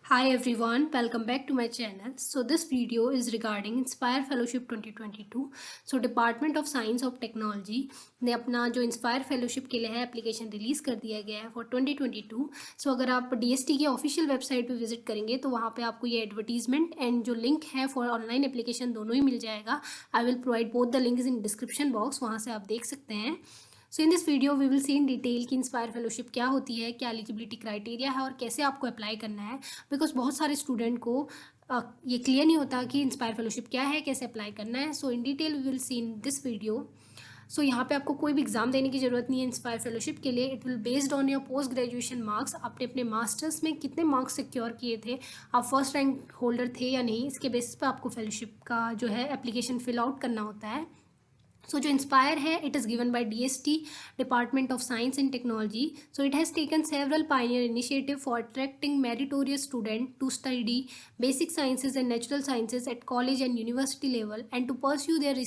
Hi everyone, welcome back to my channel. So this video is regarding Inspire Fellowship 2022. So Department of Science of Technology ने अपना जो Inspire Fellowship के लिए है application release कर दिया गया है फॉर 2022. सो अगर आप DST की ऑफिशियल वेबसाइट पे विजिट करेंगे तो वहाँ पे आपको ये एडवर्टीजमेंट एंड जो लिंक है फॉर ऑनलाइन एप्लीकेशन दोनों ही मिल जाएगा. I will provide both the links in description box, वहाँ से आप देख सकते हैं. So in this video we will see in detail कि इंस्पायर फेलोशिप क्या होती है, क्या एलिजिबिलिटी क्राइटेरिया है और कैसे आपको अप्लाई करना है. बिकॉज बहुत सारे स्टूडेंट को ये क्लियर नहीं होता कि इंस्पायर फेलोशिप क्या है, कैसे अप्लाई करना है. So in detail we will see in this video. So यहाँ पे आपको कोई भी एग्जाम देने की जरूरत नहीं है इंस्पायर फेलोशिप के लिए. It will based on your post graduation marks. आपने अपने मास्टर्स में कितने मार्क्स सिक्योर किए थे, आप फर्स्ट रैंक होल्डर थे या नहीं, इसके बेसिस पे आपको फेलोशिप का जो है एप्लीकेशन फिल आउट करना होता है. सो जो इंस्पायर है it is given by DST, department of science and technology. So it has taken several pioneer initiative for attracting meritorious student to study basic sciences and natural sciences at college and university level and to pursue their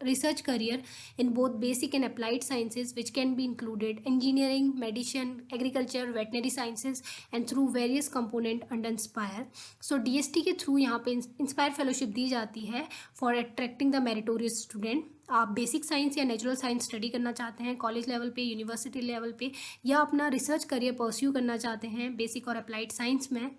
research career in both basic and applied sciences, which can be included engineering, medicine, agriculture, veterinary sciences, and through various component under Inspire. So DST के through यहाँ पे inspire fellowship दी जाती है for attracting the meritorious student. आप basic science या natural science study करना चाहते हैं कॉलेज लेवल पे, यूनिवर्सिटी लेवल पे, या अपना रिसर्च करियर परस्यू करना चाहते हैं बेसिक और अप्लाइड साइंस में,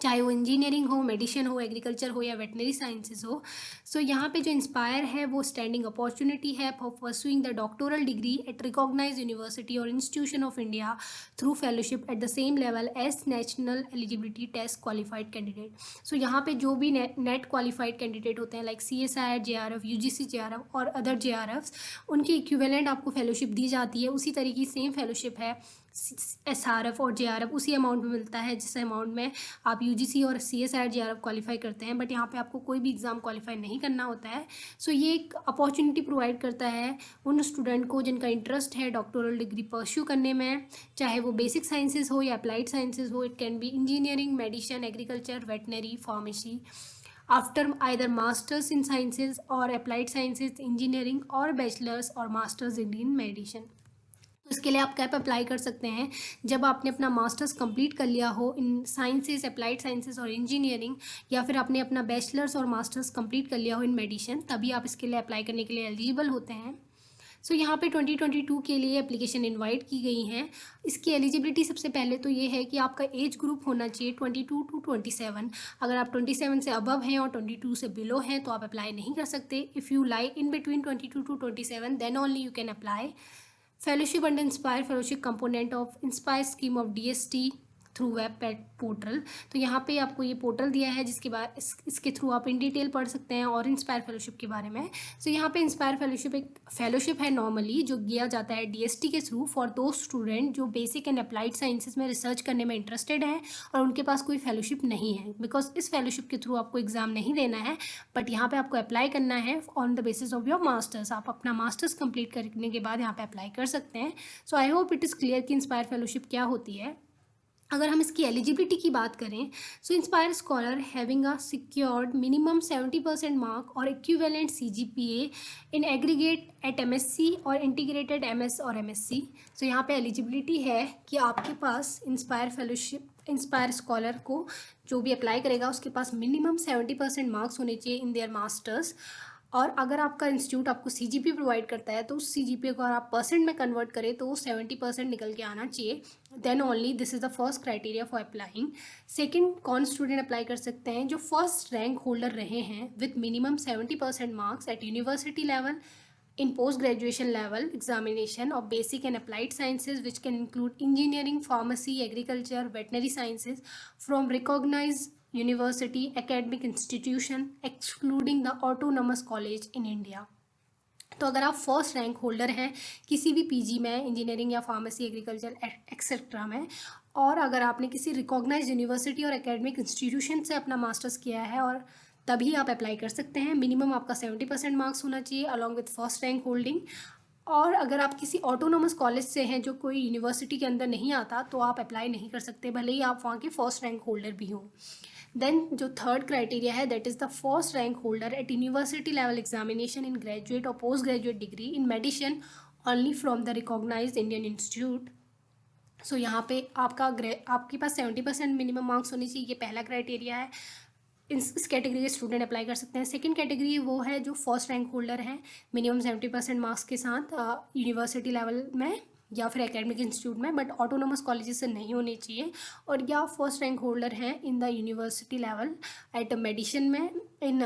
चाहे वो इंजीनियरिंग हो, मेडिसिन हो, एग्रीकल्चर हो या वेटनरी साइंसेज हो. सो यहाँ पे जो इंस्पायर है वो स्टैंडिंग अपॉर्चुनिटी है for pursuing the doctoral degree at recognise university और institution of India through fellowship at the same level as national eligibility test qualified candidate. So यहाँ पे जो भी नेट क्वालिफाइड कैंडिडेट होते हैं like CSIR, JRF, UGC JRF और other JRFs, उनकी equivalent आपको फेलोशिप दी जाती है. उसी तरीके सेम फेलोशिप है SRF और JRF, उसी अमाउंट में मिलता है जिस अमाउंट में आप UGC और CSIR JRF क्वालिफाई करते हैं. बट यहाँ पे आपको कोई भी एग्ज़ाम क्वालिफाई नहीं करना होता है. सो ये एक अपॉर्चुनिटी प्रोवाइड करता है उन स्टूडेंट को जिनका इंटरेस्ट है डॉक्टोरल डिग्री परस्यू करने में, चाहे वो बेसिक साइंसेज हो या अप्लाइड साइंसेज हो. It can be engineering, medicine, agriculture, veterinary, pharmacy, after either masters in sciences or applied sciences engineering or bachelor's or master's degree in medicine. इसके लिए आप कैप अप्लाई कर सकते हैं जब आपने अपना मास्टर्स कंप्लीट कर लिया हो इन साइंसेज, अप्लाइड साइंसेज और इंजीनियरिंग, या फिर आपने अपना बैचलर्स और मास्टर्स कंप्लीट कर लिया हो इन मेडिसिन, तभी आप इसके लिए अप्लाई करने के लिए एलिजिबल होते हैं. सो यहाँ पे 2022 के लिए एप्लीकेशन इनवाइट की गई हैं. इसकी एलिजिबिलिटी सबसे पहले तो ये है कि आपका एज ग्रुप होना चाहिए 22 to 27. अगर आप 27 से अबव हैं और 22 से बिलो हैं तो आप अप्लाई नहीं कर सकते. If you lie in between 22 to 27 then only you can apply. Fellowship under Inspire Fellowship component of Inspire scheme of DST through web portal. तो यहाँ पे आपको ये पोर्टल दिया है जिसके बाद इसके थ्रू आप इन डिटेल पढ़ सकते हैं और इंस्पायर फेलोशिप के बारे में. सो यहाँ पे इंस्पायर फेलोशिप एक फेलोशिप है नॉर्मली जो दिया जाता है DST के थ्रू फॉर दो स्टूडेंट जो बेसिक एंड अप्लाइड साइंसेज में रिसर्च करने में इंटरेस्टेड हैं और उनके पास कोई फेलोशिप नहीं है. बिकॉज इस फेलोशिप के थ्रू आपको एग्जाम नहीं देना है, बट यहाँ पे आपको अप्लाई करना है on the basis of your masters. आप अपना मास्टर्स कंप्लीट करने के बाद यहाँ पे अप्लाई कर सकते हैं. So I hope it is clear कि इंस्पायर फेलोशिप क्या होती है. अगर हम इसकी एलिजिबिलिटी की बात करें, so Inspire scholar having a secured minimum 70% mark और equivalent CGPA in aggregate at MSc और इंटीग्रेटेड MS और MSc. सो यहाँ पे एलिजिबिलिटी है कि आपके पास इंस्पायर फेलोशिप, इंस्पायर स्कॉलर को जो भी अप्लाई करेगा उसके पास मिनिमम 70% मार्क्स होने चाहिए इन देयर मास्टर्स. और अगर आपका इंस्टीट्यूट आपको CGPA प्रोवाइड करता है तो उस CGPA को अगर आप परसेंट में कन्वर्ट करें तो वो 70% निकल के आना चाहिए. Then only this is the first criteria for applying. Second कौन स्टूडेंट अप्लाई कर सकते हैं, जो फर्स्ट रैंक होल्डर रहे हैं with minimum 70% marks at university level in post-graduation level examination of basic and applied sciences, which can include engineering, pharmacy, agriculture, veterinary sciences from recognized university academic institution excluding the autonomous college in India. तो अगर आप first rank holder हैं किसी भी PG में, engineering या pharmacy, agriculture etcetera में, और अगर आपने किसी रिकॉग्नाइज्ड यूनिवर्सिटी और एकेडमिक इंस्टीट्यूशन से अपना मास्टर्स किया है और तभी आप अप्लाई कर सकते हैं. मिनिमम आपका 70% मार्क्स होना चाहिए along with first rank holding. और अगर आप किसी ऑटोनोमस कॉलेज से हैं जो कोई यूनिवर्सिटी के अंदर नहीं आता तो आप अप्लाई नहीं कर सकते भले ही आप वहाँ के फर्स्ट रैंक होल्डर भी हों. देन जो थर्ड क्राइटेरिया है that is the first rank holder at university level examination in graduate और post graduate degree in medicine only from the recognised Indian institute so यहाँ पे आपके पास 70% मिनिमम मार्क्स होने चाहिए, ये पहला क्राइटेरिया है। इस कैटेगरी के स्टूडेंट अप्लाई कर सकते हैं। सेकंड कैटेगरी वो है जो फर्स्ट रैंक होल्डर हैं मिनिमम 70% मार्क्स के साथ यूनिवर्सिटी लेवल में या फिर एकेडमिक इंस्टीट्यूट में, बट ऑटोनोमस कॉलेजेस से नहीं होनी चाहिए, और या फर्स्ट रैंक होल्डर हैं in the university level at medicine में, इन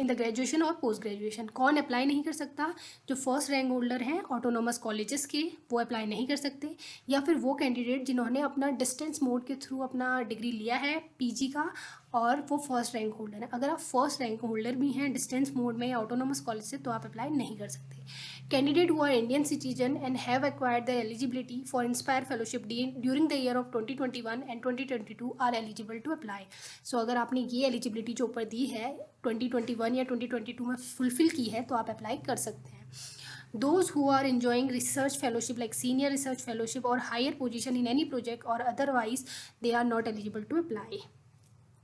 द ग्रेजुएशन और पोस्ट ग्रेजुएशन। कौन अप्लाई नहीं कर सकता? जो फर्स्ट रैंक होल्डर हैं ऑटोनोमस कॉलेजेस के, वो अप्लाई नहीं कर सकते, या फिर वो कैंडिडेट जिन्होंने अपना डिस्टेंस मोड के थ्रू अपना डिग्री लिया है पीजी का और वो फर्स्ट रैंक होल्डर है। अगर आप फर्स्ट रैंक होल्डर भी हैं डिस्टेंस मोड में या ऑटोनोमस कॉलेज से, तो आप अप्लाई नहीं कर सकते। Candidate who are Indian citizen and have acquired the eligibility for Inspire fellowship during the year of 2021 and 2022 are eligible to apply. So अगर आपने ये एलिजिबिलिटी जो ऊपर दी है 2021 या 2022 में फुलफिल की है, तो आप अप्लाई कर सकते हैं। Those who are enjoying research fellowship like senior research fellowship or higher position in any project or otherwise, they are not eligible to apply.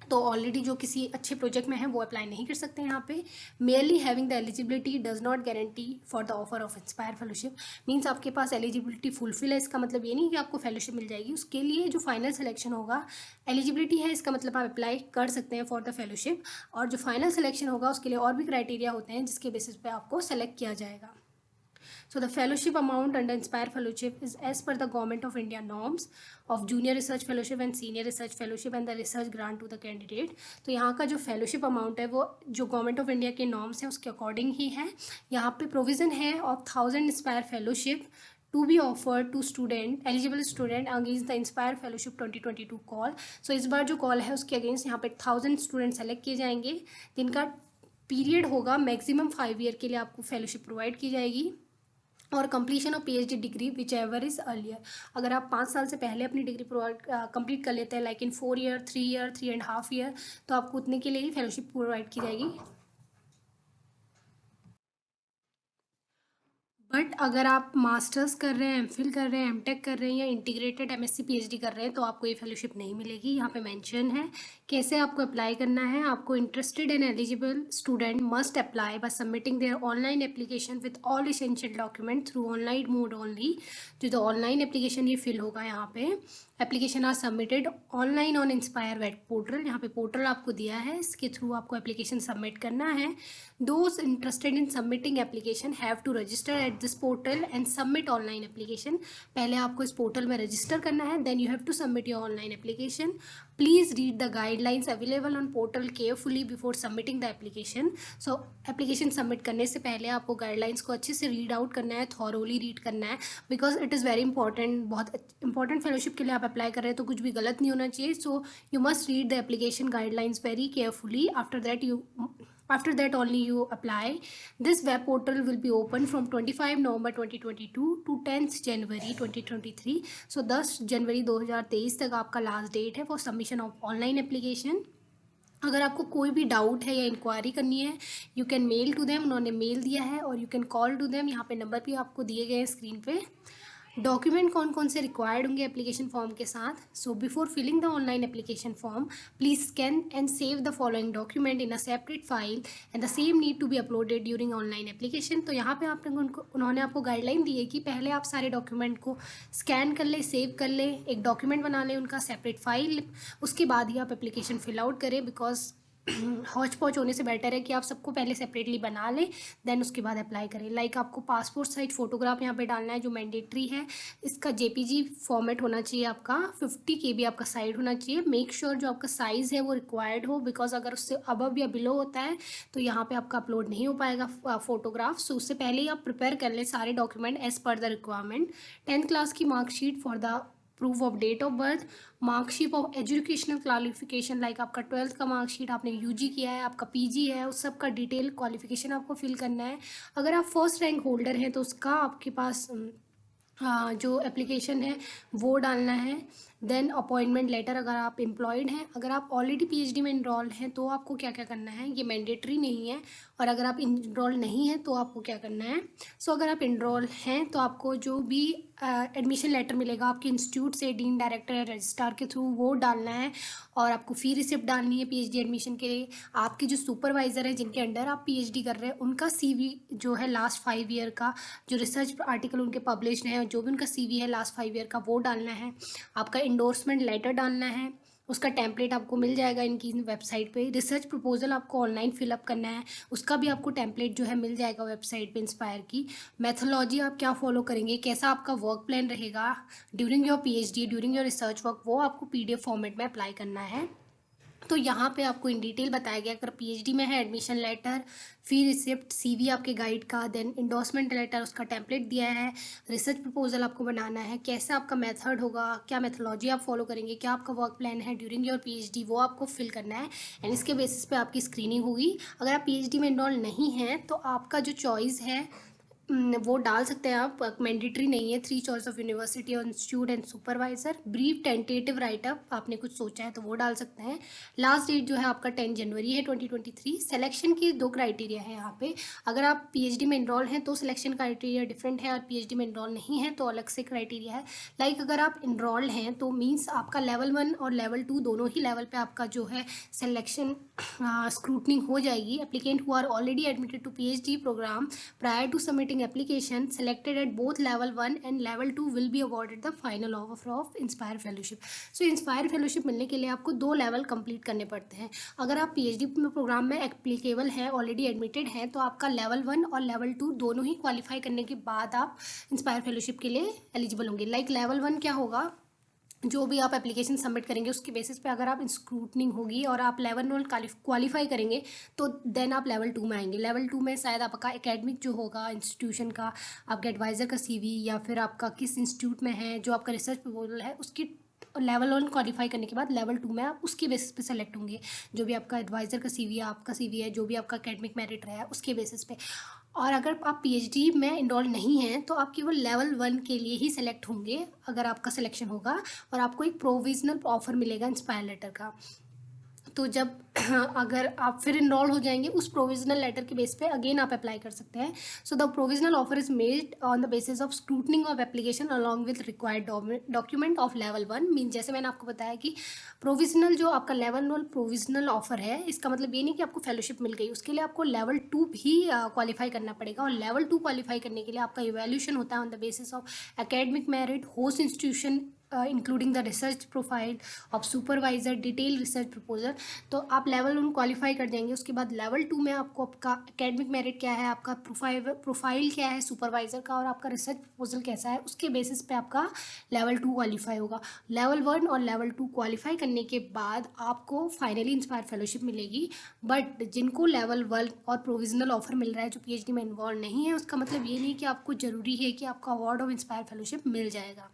तो ऑलरेडी जो किसी अच्छे प्रोजेक्ट में है वो अप्लाई नहीं कर सकते यहाँ पे। Merely having the eligibility does not guarantee for the offer of inspire fellowship. Means आपके पास एलिजिबिलिटी फुलफिल है, इसका मतलब ये नहीं कि आपको फेलोशिप मिल जाएगी। उसके लिए जो फाइनल सिलेक्शन होगा, एलिजिबिलिटी है इसका मतलब आप अप्लाई कर सकते हैं फॉर द फेलोशिप, और जो फाइनल सिलेक्शन होगा उसके लिए और भी क्राइटेरिया होते हैं जिसके बेसिस पे आपको सेलेक्ट किया जाएगा। So the fellowship amount under Inspire Fellowship is as per the Government of India norms of Junior Research Fellowship and Senior Research Fellowship and the research grant to the candidate. तो यहाँ का जो fellowship amount है वो जो government of India के norms है उसके अकॉर्डिंग ही है। यहाँ पे प्रोविज़न है of 1000 inspire fellowship to be offered to student eligible student against the Inspire Fellowship 2022 call. So इस बार जो कॉल है उसके अगेंस्ट यहाँ पे 1000 स्टूडेंट सेलेक्ट किए जाएंगे, जिनका पीरियड होगा मैक्सिमम 5 ईयर के लिए आपको फेलोशिप प्रोवाइड की जाएगी, और completion of PhD degree which ever is earlier. अगर आप 5 साल से पहले अपनी डिग्री प्रोवाइड कंप्लीट कर लेते हैं, like in 4 year, 3 year, 3.5 year, तो आपको उतने के लिए ही फेलोशिप प्रोवाइड की जाएगी। बट अगर आप मास्टर्स कर रहे हैं, एमफिल कर रहे हैं, एमटेक कर रहे हैं या इंटीग्रेटेड एमएससी पीएचडी कर रहे हैं, तो आपको ये फेलोशिप नहीं मिलेगी। यहाँ पे मेंशन है कैसे आपको अप्लाई करना है। आपको interested and eligible student must apply by submitting their online application with all essential document through online mode only. जो ऑनलाइन एप्लीकेशन ये फिल होगा यहाँ पे, application are submitted online on Inspire web portal. यहाँ पे पोर्टल आपको दिया है, इसके थ्रू आपको एप्लीकेशन सबमिट करना है। Those interested in submitting application have to register at this portal and submit online application. पहले आपको इस पोर्टल में रजिस्टर करना है, then you have to submit your online application. Please read the guidelines available on portal carefully before submitting the application. So application submit करने से पहले आपको गाइडलाइंस को अच्छे से रीड आउट करना है, थॉरोली रीड करना है, because it is very important. बहुत इंपॉर्टेंट फेलोशिप के लिए आप अप्लाई कर रहे हैं तो कुछ भी गलत नहीं होना चाहिए। So you must read the application guidelines very carefully. After that only you apply. This web portal will be open from 25 November 2022 to 10th January 2023. So 10 जनवरी 2023 तक आपका लास्ट डेट है for submission of online application. अगर आपको कोई भी doubt है या inquiry करनी है, you can mail to them, उन्होंने मेल दिया है, और you can call to them. यहाँ पे नंबर भी आपको दिए गए हैं स्क्रीन पे। डॉक्यूमेंट कौन कौन से रिक्वायर्ड होंगे एप्लीकेशन फॉर्म के साथ। So before filling the online application form please scan and save the following document in a separate file and the same need to be uploaded during online application. तो यहाँ पे उन्होंने आपको guideline दी है कि पहले आप सारे डॉक्यूमेंट को स्कैन कर ले, सेव कर ले, एक डॉक्यूमेंट बना लें उनका सेपरेट फाइल, उसके बाद ही आप एप्लीकेशन फिल आउट करें। बिकॉज हौच पौच होने से बेटर है कि आप सबको पहले सेपरेटली बना लें, देन उसके बाद अप्लाई करें। लाइक आपको पासपोर्ट साइज फ़ोटोग्राफ यहाँ पे डालना है जो मैंडेटरी है। इसका जेपीजी फॉर्मेट होना चाहिए आपका, 50 KB आपका साइज होना चाहिए। मेक श्योर जो आपका साइज़ है वो रिक्वायर्ड हो, बिकॉज अगर उससे अबव या बिलो होता है तो यहाँ पे आपका अपलोड नहीं हो पाएगा फोटोग्राफ। सो उससे पहले ही आप प्रिपेयर कर लें सारे document as per the requirement. 10th class की marksheet for the proof of date of birth, marksheet of educational qualification, like आपका 12th का मार्कशीट, आपने यूजी किया है, आपका पीजी है, उस सब का डिटेल क्वालिफिकेशन आपको फिल करना है। अगर आप फर्स्ट रैंक होल्डर हैं तो उसका आपके पास जो एप्लीकेशन है वो डालना है। देन अपॉइंटमेंट लेटर अगर आप एम्प्लॉयड हैं। अगर आप ऑलरेडी पीएचडी में इनरोल हैं तो आपको क्या क्या करना है, ये मैंडेटरी नहीं है। और अगर आप इनरोल नहीं हैं तो आपको क्या करना है, सो अगर आप इनरोल हैं तो आपको जो भी एडमिशन लेटर मिलेगा आपके इंस्टीट्यूट से, डीन डायरेक्टर या रजिस्ट्रार के थ्रू, वो डालना है। और आपको फ़ी रिसिप्ट डालनी है पीएचडी एडमिशन के लिए। आपके जो सुपरवाइज़र है जिनके अंडर आप पीएचडी कर रहे हैं, उनका सीवी जो है लास्ट 5 ईयर का, जो रिसर्च आर्टिकल उनके पब्लिश्ड हैं, जो भी उनका सीवी है लास्ट 5 ईयर का, वो डालना है। आपका इंडोर्समेंट लेटर डालना है, उसका टेम्पलेट आपको मिल जाएगा इनकी वेबसाइट पे। रिसर्च प्रपोजल आपको ऑनलाइन फिलअप करना है, उसका भी आपको टेम्पलेट जो है मिल जाएगा वेबसाइट पे इंस्पायर की। मेथोलॉजी आप क्या फॉलो करेंगे, कैसा आपका वर्क प्लान रहेगा during your PhD, during your research work, वो आपको पीडीएफ फॉर्मेट में अप्लाई करना है। तो यहाँ पे आपको इन डिटेल बताया गया, अगर पीएचडी में है एडमिशन लेटर, फी रिसिप्ट, सीवी आपके गाइड का, देन इंडोर्समेंट लेटर, उसका टेम्पलेट दिया है, रिसर्च प्रपोजल आपको बनाना है, कैसा आपका मेथड होगा, क्या मेथोलॉजी आप फॉलो करेंगे, क्या आपका वर्क प्लान है ड्यूरिंग योर पीएचडी, वो आपको फिल करना है। एंड इसके बेसिस पे आपकी स्क्रीनिंग होगी। अगर आप पीएचडी में इनरोल नहीं हैं तो आपका जो चॉइस है वो डाल सकते हैं आप, मैंडेटरी नहीं है। 3 चॉइस ऑफ यूनिवर्सिटी और institute and supervisor, brief tentative write up, आपने कुछ सोचा है तो वो डाल सकते हैं। लास्ट डेट जो है आपका 10 जनवरी है 2023। सिलेक्शन की 2 क्राइटेरिया है यहाँ पे। अगर आप पीएचडी में इनरोल हैं तो सिलेक्शन क्राइटेरिया डिफरेंट है, और पीएचडी में इनरोल नहीं है तो अलग से क्राइटेरिया है। लाइक अगर आप इनरोल्ड हैं तो मीन्स आपका लेवल 1 और लेवल 2 दोनों ही लेवल पे आपका जो है सिलेक्शन स्क्रूटनी हो जाएगी। Applicant who are already admitted to PhD programme prior to submitting application selected at both level 1 and level 2 will be awarded the final offer of Inspire Fellowship। So Inspire Fellowship मिलने के लिए आपको 2 level complete करने पड़ते हैं। अगर आप PhD programme में एप्लीकेबल हैं, ऑलरेडी एडमिटेड हैं, तो आपका लेवल 1 और लेवल 2 दोनों ही क्वालिफाई करने के बाद आप इंस्पायर फेलोशिप के लिए एलिजिबल होंगे। लाइक लेवल 1 क्या होगा, जो भी आप एप्लीकेशन सबमिट करेंगे उसके बेसिस पे अगर आप स्क्रूटनिंग होगी और आप लेवल 1 क्वालिफाई करेंगे तो देन आप लेवल 2 में आएंगे। लेवल 2 में शायद आपका एकेडमिक जो होगा इंस्टीट्यूशन का, आपके एडवाइज़र का सीवी, या फिर आपका किस इंस्टीट्यूट में है, जो आपका रिसर्च प्रपोजल है, उसकी लेवल 1 क्वालिफाई करने के बाद लेवल 2 में आप उसके बेसिस पे सेलेक्ट होंगे। जो भी आपका एडवाइज़र का सीवी है, आपका सीवी है, जो भी आपका एकेडमिक मेरिट रहा है उसके बेसिस पे। और अगर आप पीएचडी में इनरोल नहीं हैं तो आप केवल लेवल 1 के लिए ही सेलेक्ट होंगे अगर आपका सिलेक्शन होगा, और आपको एक प्रोविजनल ऑफर मिलेगा इंस्पायर लेटर का। तो जब अगर आप फिर इनरोल हो जाएंगे उस प्रोविजनल लेटर के बेस पे अगेन आप अप्लाई कर सकते हैं। So the provisional offer is made on the basis of scrutinising of application along with required document of level 1। Mean जैसे मैंने आपको बताया कि प्रोविजनल जो आपका लेवल 1 प्रोविजनल ऑफर है, इसका मतलब ये नहीं कि आपको फेलोशिप मिल गई, उसके लिए आपको लेवल 2 भी क्वालिफाई करना पड़ेगा। और लेवल 2 क्वालिफाई करने के लिए आपका इवैल्यूएशन होता है on the basis of academic merit, host institution including the research profile of supervisor, detail research proposal. तो आप लेवल 1 क्वालिफाई कर जाएंगे, उसके बाद लेवल 2 में आपको आपका एकेडमिक मेरिट क्या है, आपका प्रोफाइल क्या है सुपरवाइजर का, और आपका रिसर्च प्रपोजल कैसा है, उसके बेसिस पे आपका लेवल 2 क्वालिफाई होगा। लेवल 1 और लेवल 2 क्वालिफाई करने के बाद आपको फाइनली इंस्पायर फेलोशिप मिलेगी। बट जिनको लेवल 1 और प्रोविजनल ऑफर मिल रहा है, जो पीएचडी में इन्वॉल्व नहीं है, उसका मतलब ये नहीं कि आपको ज़रूरी है कि आपको अवार्ड ऑफ इंस्पायर फेलोशिप मिल जाएगा।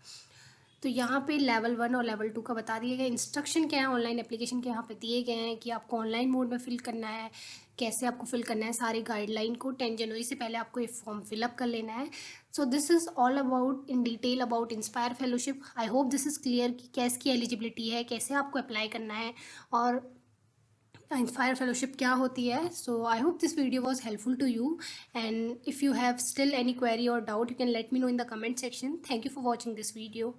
तो यहाँ पे लेवल 1 और लेवल 2 का बता दिया गया। इंस्ट्रक्शन क्या है ऑनलाइन एप्लीकेशन के यहाँ पे दिए गए हैं कि आपको ऑनलाइन मोड में फिल करना है, कैसे आपको फिल करना है, सारी गाइडलाइन को 10 जनवरी से पहले आपको ये फॉर्म फिलअप कर लेना है। So this is all about in detail about inspire fellowship. I hope this is clear कि कैसे की एलिजिबिलिटी है, कैसे आपको अप्लाई करना है, और इंस्पायर फेलोशिप क्या होती है। So I hope this video was helpful to you, and if you have still any query और doubt, you can let me know in the comment section. Thank you for watching this video.